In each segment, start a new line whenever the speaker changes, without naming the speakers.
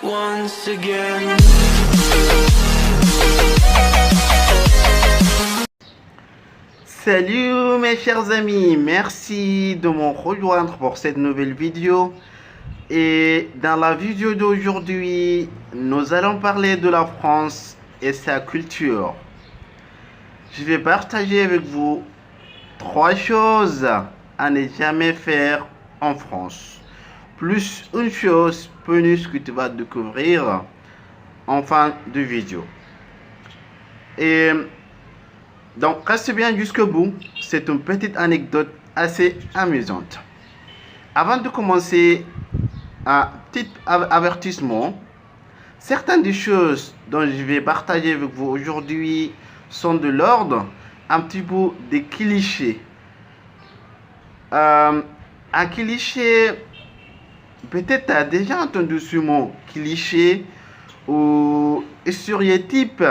once again.
Salut mes chers amis, merci de me rejoindre pour cette nouvelle vidéo. Et dans la vidéo d'aujourd'hui, nous allons parler de la France et sa culture. Je vais partager avec vous 3 choses à ne jamais faire en France. Plus une chose bonus que tu vas découvrir en fin de vidéo. Et donc, reste bien jusqu'au bout. C'est une petite anecdote assez amusante. Avant de commencer, un petit avertissement. Certaines des choses dont je vais partager avec vous aujourd'hui sont de l'ordre un petit peu des clichés. Un cliché, peut-être tu as déjà entendu ce mot cliché ou stéréotype.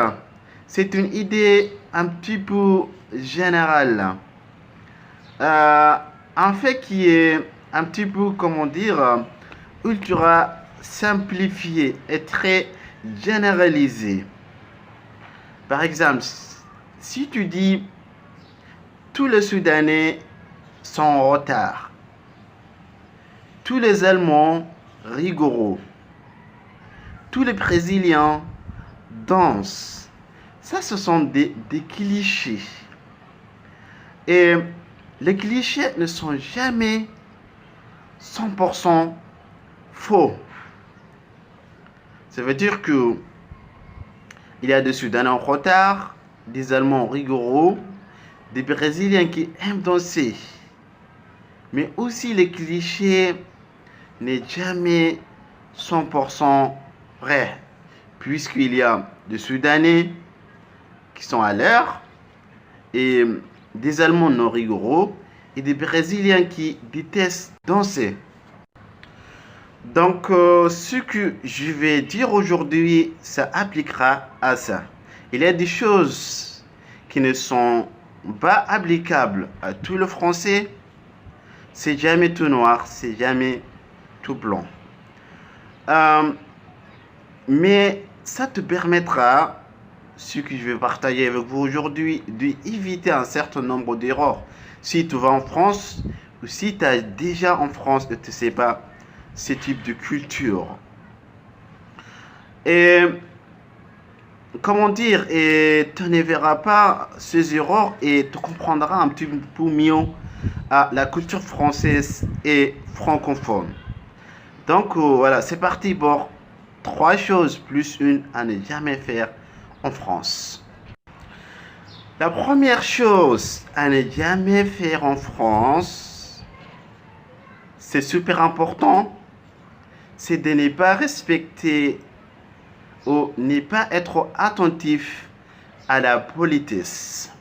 C'est une idée un petit peu générale. En fait, qui est un petit peu, comment dire, ultra simplifié et très généralisé. Par exemple, si tu dis tous les Soudanais sont en retard, tous les Allemands rigoureux, tous les Brésiliens dansent, ça ce sont des clichés. Et les clichés ne sont jamais 100% faux. Ça veut dire que il y a des Soudanais en retard, des Allemands rigoureux, des Brésiliens qui aiment danser. Mais aussi les clichés n'est jamais 100% vrai. Puisqu'il y a des Soudanais qui sont à l'heure et des Allemands non rigoureux et des Brésiliens qui détestent danser. Donc, ce que je vais dire aujourd'hui, ça appliquera à ça. Il y a des choses qui ne sont pas applicables à tout le français. C'est jamais tout noir, c'est jamais tout blanc. Mais ça te permettra, ce que je vais partager avec vous aujourd'hui, d'éviter un certain nombre d'erreurs. Si tu vas en France ou si tu es déjà en France et tu ne sais pas ce type de culture. Et comment dire, et tu ne verras pas ces erreurs et tu comprendras un petit peu mieux la culture française et francophone. Donc voilà, c'est parti pour 3 choses plus une à ne jamais faire en France. La première chose à ne jamais faire en France, c'est super important, c'est de ne pas respecter ou ne pas être attentif à la politesse.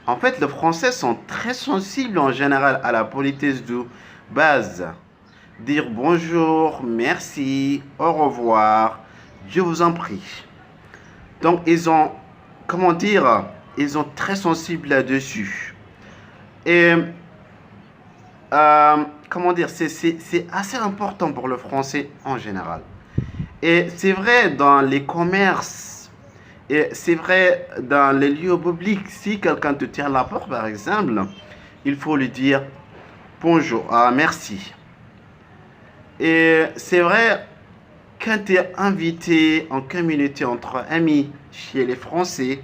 En fait, les Français sont très sensibles en général à la politesse de base. Dire bonjour, merci, au revoir, je vous en prie. Donc, ils ont, comment dire, ils sont très sensibles là-dessus. Et comment dire, c'est assez important pour le français en général. Et c'est vrai dans les commerces, et c'est vrai dans les lieux publics. Si quelqu'un te tient la porte, par exemple, il faut lui dire bonjour, merci. Et c'est vrai, quand tu es invité en communauté entre amis chez les Français,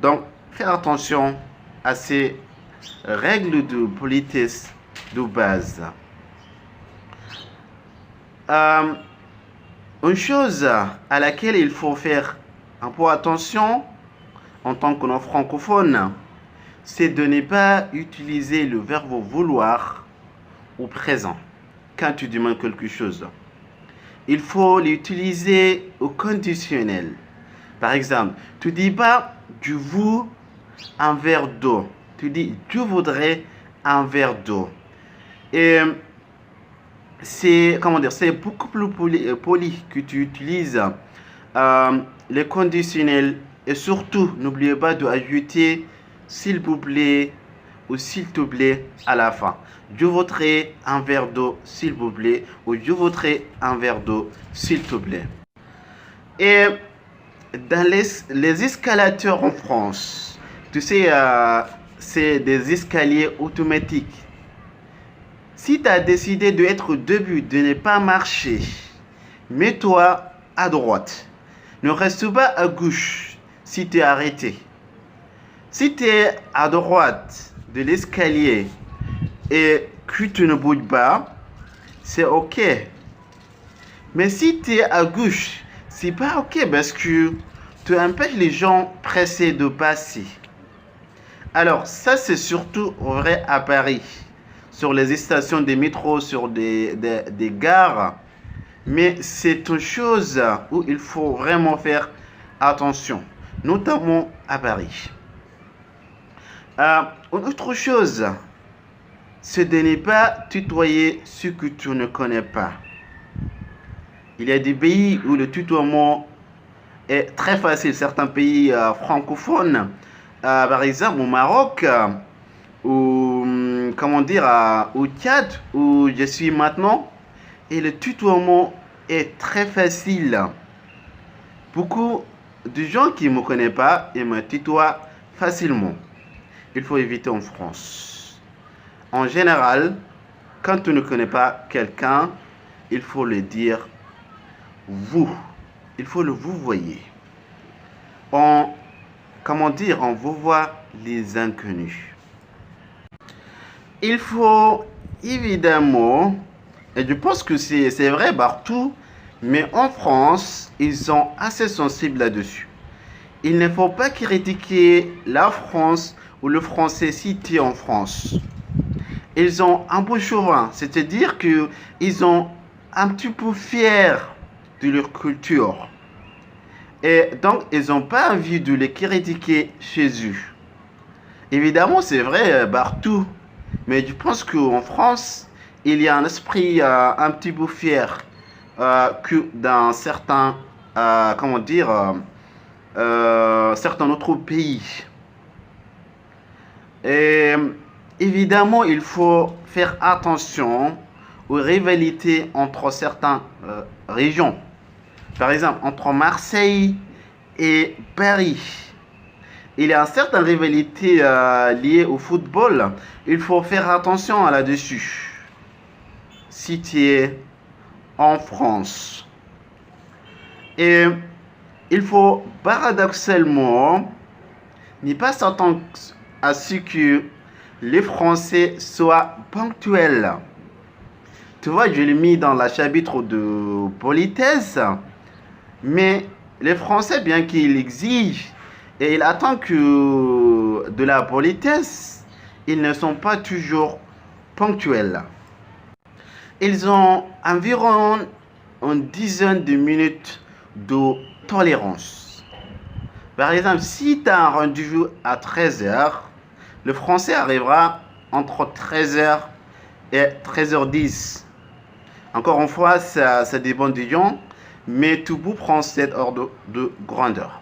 donc fais attention à ces règles de politesse de base. Une chose à laquelle il faut faire un peu attention en tant que non francophone, c'est de ne pas utiliser le verbe vouloir au présent quand tu demandes quelque chose. Il faut l'utiliser au conditionnel. Par exemple, tu ne dis pas je veux un verre d'eau. Tu dis je voudrais un verre d'eau. Et c'est, comment dire, c'est beaucoup plus poli que tu utilises les conditionnels. Et surtout, n'oubliez pas d'ajouter s'il vous plaît, ou s'il te plaît à la fin. Je voudrais un verre d'eau, s'il vous plaît, ou je voudrais un verre d'eau, s'il te plaît. Et dans les escalators en France, tu sais, c'est des escaliers automatiques. Si tu as décidé d'être debout, de ne pas marcher, mets-toi à droite. Ne reste pas à gauche si tu es arrêté. Si tu es à droite de l'escalier et que tu ne bouges pas, c'est ok. Mais si tu es à gauche, c'est pas ok parce que tu empêches les gens pressés de passer. Alors, ça, c'est surtout vrai à Paris, sur les stations de métro, sur des gares. Mais c'est une chose où il faut vraiment faire attention, notamment à Paris. Une autre chose, c'est de ne pas tutoyer ceux que tu ne connais pas. Il y a des pays où le tutoiement est très facile. Certains pays francophones, par exemple au Maroc, ou comment dire, au Tchad, où je suis maintenant, et le tutoiement est très facile. Beaucoup de gens qui ne me connaissent pas et me tutoient facilement. Il faut éviter en France. En général, quand tu ne connais pas quelqu'un, il faut le dire vous. Il faut le vous voyez. Comment dire, on vous voit les inconnus. Il faut évidemment, et je pense que c'est vrai partout, mais en France, ils sont assez sensibles là-dessus. Il ne faut pas critiquer la France ou le français cité en France. Ils ont un peu chauvin, c'est-à-dire qu'ils sont un petit peu fiers de leur culture. Et donc, ils n'ont pas envie de les critiquer chez eux. Évidemment, c'est vrai partout. Mais je pense qu'en France, il y a un esprit un petit peu fier que dans certains, comment dire, certains autres pays. Et évidemment, il faut faire attention aux rivalités entre certaines régions. Par exemple, entre Marseille et Paris. Il y a certaines rivalités liées au football. Il faut faire attention là-dessus. Si tu es en France. Et il faut paradoxalement ne pas s'attendre à ce que les Français soient ponctuels. Tu vois, je l'ai mis dans la chapitre de politesse. Mais les Français, bien qu'ils exigent et ils attendent que de la politesse, ils ne sont pas toujours ponctuels. Ils ont environ une dizaine de minutes de tolérance. Par exemple, si tu as un rendez-vous à 13h, le Français arrivera entre 13h et 13h10. Encore une fois, ça dépend des gens, mais tout bout prend cet ordre de grandeur.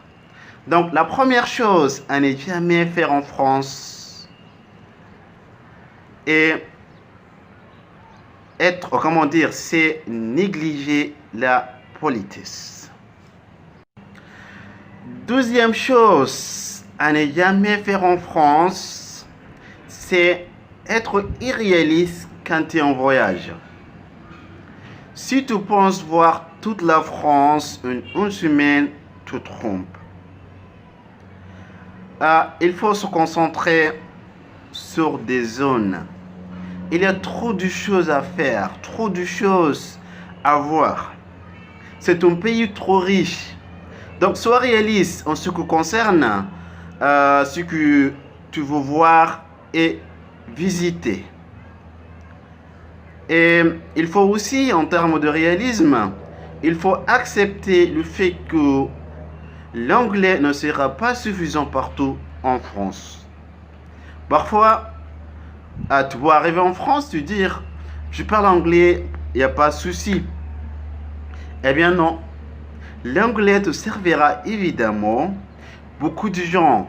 Donc, la première chose à ne jamais faire en France est comment dire, c'est négliger la politesse. Deuxième chose à ne jamais faire en France, c'est être irréaliste quand tu es en voyage. Si tu penses voir toute la France en une semaine, tu te trompes. Il faut se concentrer sur des zones. Il y a trop de choses à faire, trop de choses à voir. C'est un pays trop riche. Donc, sois réaliste en ce qui concerne ce que tu veux voir et visiter. Et il faut aussi, en termes de réalisme, il faut accepter le fait que l'anglais ne sera pas suffisant partout en France. Parfois, tu vas arriver en France, tu dire, je parle anglais, il n'y a pas de souci. Eh bien non. L'anglais te servira évidemment. Beaucoup de gens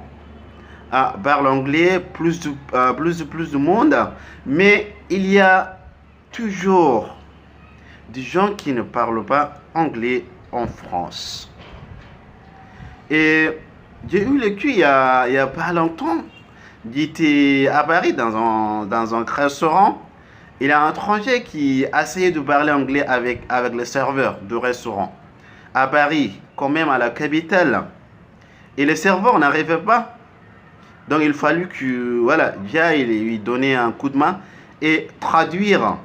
parle anglais, plus de monde, mais il y a toujours des gens qui ne parlent pas anglais en France. Et j'ai eu le cul il y a pas longtemps. J'étais à Paris dans un restaurant. Il y a un étranger qui essayait de parler anglais avec le serveur du restaurant. À Paris, quand même à la capitale. Et le serveur n'arrivait pas. Donc il fallut que voilà, j'aille lui donner un coup de main et traduire.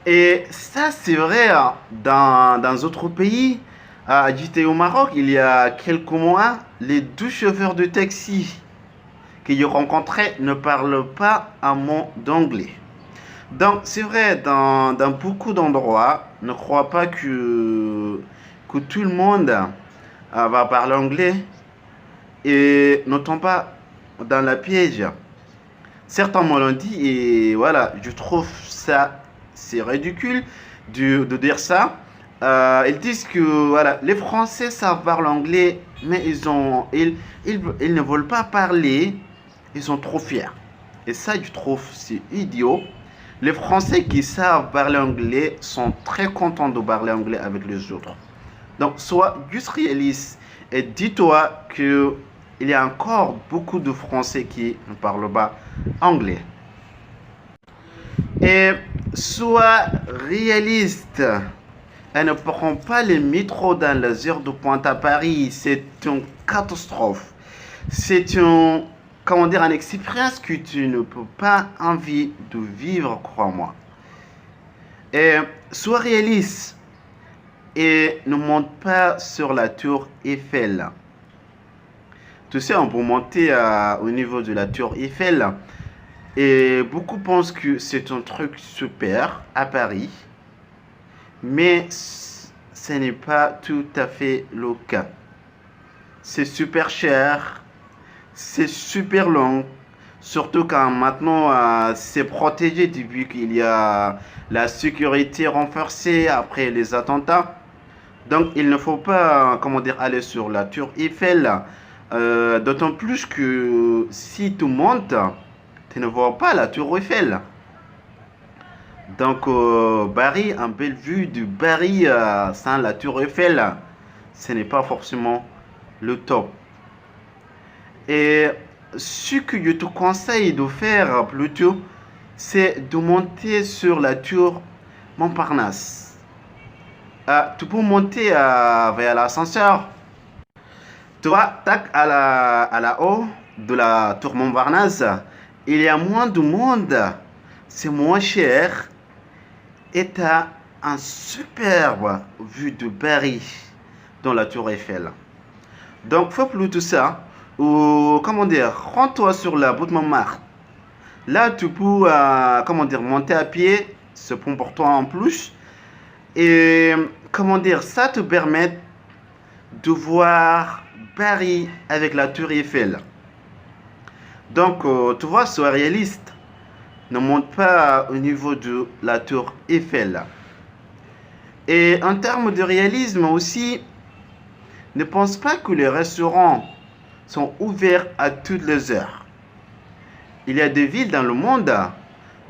Et ça, c'est vrai dans d'autres pays. J'étais au Maroc il y a quelques mois. Les deux chauffeurs de taxi que j'ai rencontrés ne parlent pas un mot d'anglais. Donc, c'est vrai, dans beaucoup d'endroits, ne crois pas que tout le monde va parler anglais et ne tombe pas dans la piège. Certains me l'ont dit et voilà, je trouve ça, c'est ridicule de dire ça. Ils disent que voilà, les Français savent parler anglais, mais ils ne veulent pas parler, ils sont trop fiers. Et ça, je trouve, c'est idiot. Les Français qui savent parler anglais sont très contents de parler anglais avec les autres. Donc, sois juste réaliste et dis-toi que il y a encore beaucoup de Français qui ne parlent pas anglais. Et sois réaliste. Elle ne prend pas les métros dans les heures de pointe à Paris. C'est une catastrophe. C'est comment dire, une expérience que tu ne peux pas envie de vivre, crois-moi. Et sois réaliste et ne monte pas sur la tour Eiffel. Tu sais, on peut monter au niveau de la tour Eiffel et beaucoup pensent que c'est un truc super à Paris. Mais ce n'est pas tout à fait le cas. C'est super cher, c'est super long, surtout quand maintenant c'est protégé depuis qu'il y a la sécurité renforcée après les attentats. Donc il ne faut pas, comment dire, aller sur la tour Eiffel, d'autant plus que si tu montes, tu ne vois pas la tour Eiffel. Donc, Paris, une belle vue de Paris sans la tour Eiffel, ce n'est pas forcément le top. Et ce que je te conseille de faire plutôt, c'est de monter sur la tour Montparnasse. Tu peux monter vers l'ascenseur. Tu vois, tac, à la haut de la tour Montparnasse, il y a moins de monde, c'est moins cher. Et tu as un superbe vue de Paris dans la tour Eiffel. Donc, fais plutôt ça. Ou, comment dire, rends-toi sur la route Montmartre. Là, tu peux, comment dire, monter à pied. C'est bon pour toi en plus. Et, comment dire, ça te permet de voir Paris avec la tour Eiffel. Donc, tu vois, sois réaliste. Ne monte pas au niveau de la tour Eiffel. Et en termes de réalisme aussi, ne pense pas que les restaurants sont ouverts à toutes les heures. Il y a des villes dans le monde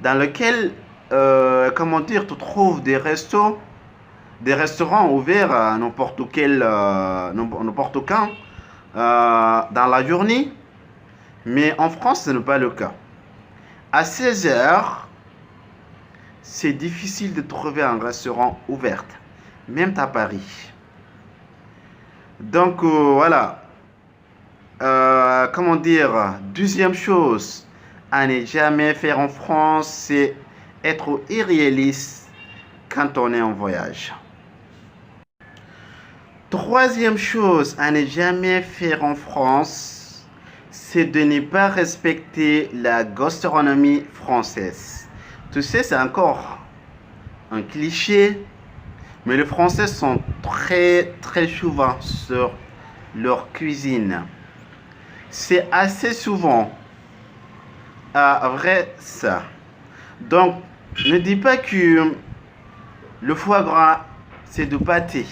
dans lesquelles, comment dire, tu trouves des restaurants ouverts à n'importe quand dans la journée. Mais en France, ce n'est pas le cas. À 16 heures, c'est difficile de trouver un restaurant ouvert, même à Paris. Donc voilà, comment dire, deuxième chose à ne jamais faire en France, c'est être irréaliste quand on est en voyage. Troisième chose à ne jamais faire en France, c'est de ne pas respecter la gastronomie française. Tu sais, c'est encore un cliché, mais les Français sont très souvent sur leur cuisine. C'est assez souvent vrai ça. Donc, ne dis pas que le foie gras, c'est du pâté.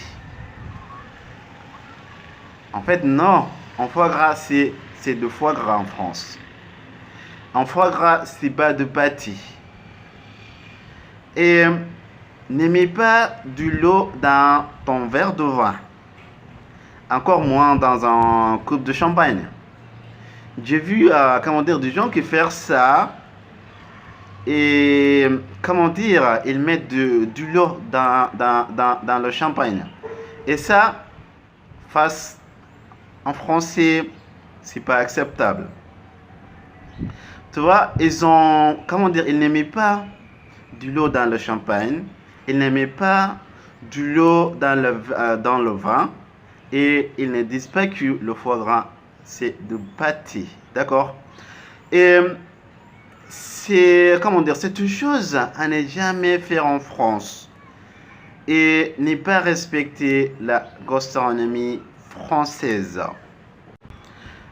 En fait, non. En foie gras, c'est de foie gras en France. En foie gras, c'est pas de pâté. Et ne mets pas du l'eau dans ton verre de vin. Encore moins dans un coupe de champagne. J'ai vu, des gens qui font ça. Et, ils mettent du l'eau dans le champagne. Et ça, en français, c'est pas acceptable. Tu vois, ils n'aimaient pas du l'eau dans le champagne, ils n'aimaient pas du l'eau dans le vin, et ils ne disent pas que le foie gras, c'est de pâté, d'accord? Et c'est une chose à ne jamais faire en France et ne pas respecter la gastronomie française.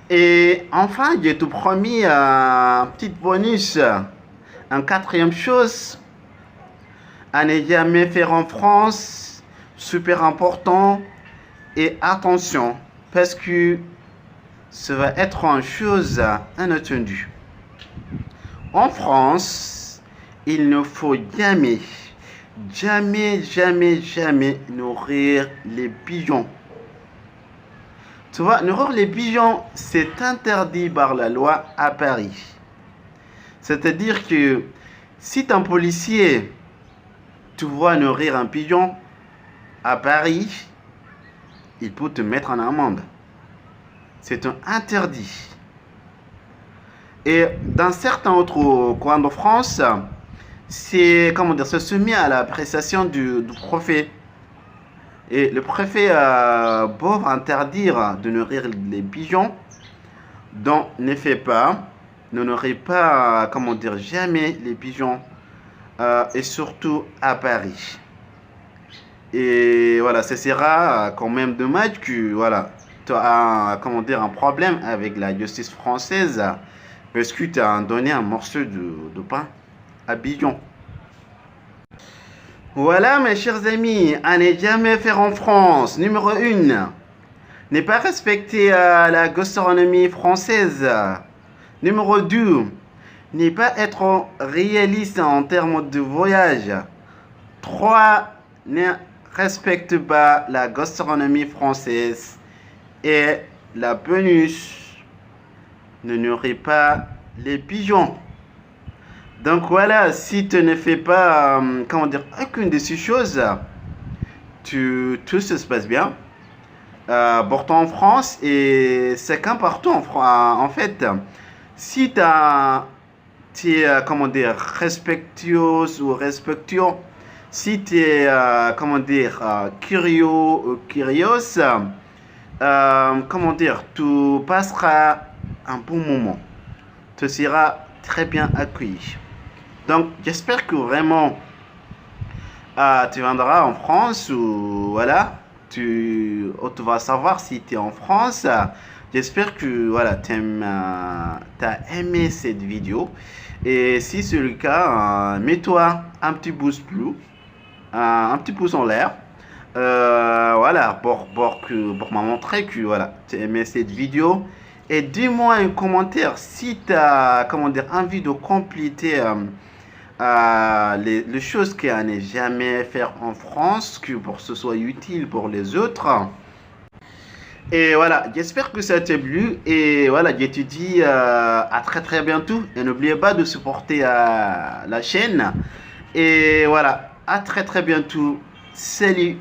Et enfin, j'ai tout promis un petit bonus, une quatrième chose à ne jamais faire en France, super important, et attention, parce que ça va être une chose inattendue. En France, il ne faut jamais, jamais, jamais, jamais nourrir les pigeons. Tu vois, nourrir les pigeons, c'est interdit par la loi à Paris. C'est-à-dire que si un policier, tu vois nourrir un pigeon à Paris, il peut te mettre en amende. C'est un interdit. Et dans certains autres coins de France, c'est soumis à l'appréciation du préfet. Et le préfet peut interdire de nourrir les pigeons, donc ne fait pas, ne nourrit pas, jamais les pigeons, et surtout à Paris. Et voilà, ce sera quand même dommage que, voilà, tu as, un problème avec la justice française parce que tu as donné un morceau de pain à pigeon. Voilà, mes chers amis, à ne jamais faire en France. Numéro 1, ne pas respecter la gastronomie française. Numéro 2, ne pas être réaliste en termes de voyage. 3, ne respecte pas la gastronomie française. Et la bonus, ne nourrit pas les pigeons. Donc voilà, si tu ne fais pas, aucune de ces choses, tout se passe bien. Pourtant en France, et c'est qu'un partout en fait, si tu es, respectueuse ou respectueux, si tu es, curieux ou curieuse, tu passeras un bon moment. Tu seras très bien accueilli. Donc, j'espère que vraiment tu viendras en France ou voilà, tu vas savoir si tu es en France. J'espère que voilà, tu as aimé cette vidéo. Et si c'est le cas, mets-toi un petit pouce bleu, un petit pouce en l'air. Voilà, pour me montrer que voilà, tu as aimé cette vidéo. Et dis-moi un commentaire si tu as envie de compléter les choses qu'on n'est jamais faire en France, que pour que ce soit utile pour les autres. Et voilà, j'espère que ça t'a plu. Et voilà, je te dis à très très bientôt. Et n'oubliez pas de supporter la chaîne. Et voilà, à très très bientôt. Salut!